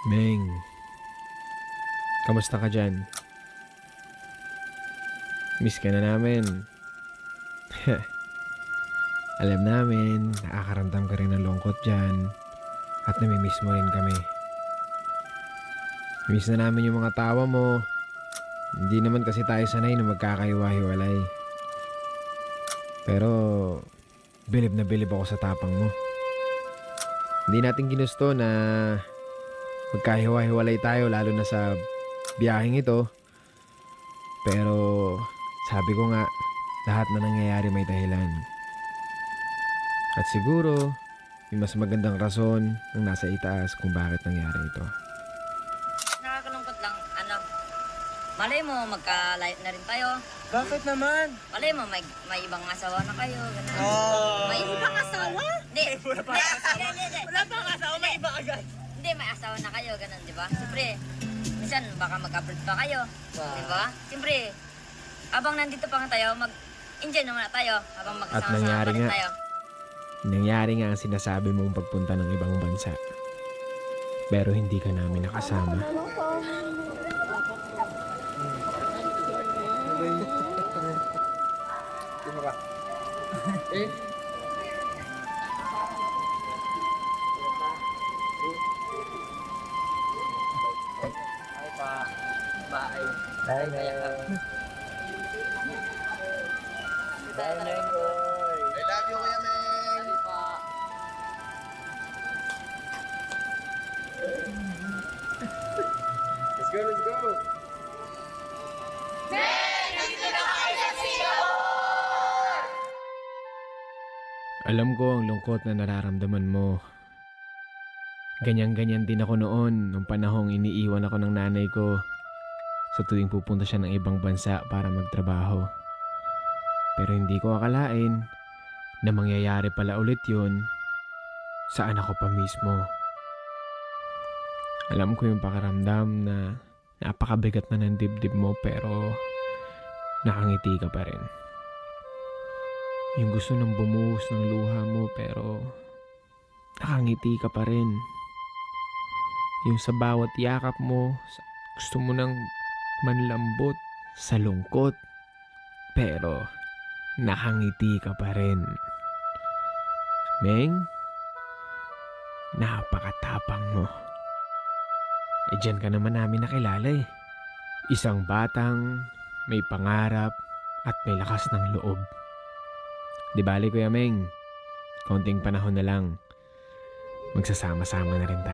Meng, kamusta ka dyan? Miss ka na namin. Alam namin, nakakaramdam ka rin ng lungkot dyan. At namimiss mo rin kami. Miss na namin yung mga tawa mo. Hindi naman kasi tayo sanay na magkakaiwa-hiwalay. Pero, bilib na bilib ako sa tapang mo. Hindi natin ginusto na magkahiwa-hiwalay tayo lalo na sa biyaheng ito. Pero sabi ko nga, lahat na nangyayari may dahilan. At siguro, may mas magandang rason ang nasa itaas kung bakit nangyari ito. Nakakalungkot lang, malay mo magka-light na rin tayo. Bakit naman? Malay mo may ibang asawa na kayo, ganun. May ibang asawa? Hindi. Wala pang asawa. Wala pang asawa, may iba agad. Hindi, may asawa na kayo, ganun, di ba? Siyempre, minsan baka mag-upload pa kayo, di ba? Siyempre, abang nandito pa nga tayo, mag-enjoy naman na tayo habang At magkasama-sama nangyari pa rin nga. tayo. Nangyari nga ang sinasabi mong pagpunta ng ibang bansa. Pero hindi ka namin nakasama. I love you, Kuya Meng. Let's go, let's go. Alam ko ang lungkot na nararamdaman mo. Ganyan-ganyan din ako noon nung panahong iniiwan ako ng nanay ko sa tuwing pupunta siya ng ibang bansa para magtrabaho. Pero hindi ko akalain na mangyayari pala ulit yun sa anak ko pa mismo. Alam ko yung pakiramdam na napakabigat na ng dibdib mo pero nakangiti ka pa rin. Yung gusto nang bumuhos ng luha mo pero nakangiti ka pa rin. Yung sa bawat yakap mo, gusto mo nang manlambot sa lungkot pero nakangiti ka pa rin. Meng, napakatapang mo. Diyan ka naman namin nakilala eh. Isang batang may pangarap at may lakas ng loob. Di bali Kuya Meng, konting panahon na lang, magsasama-sama na rin tayo.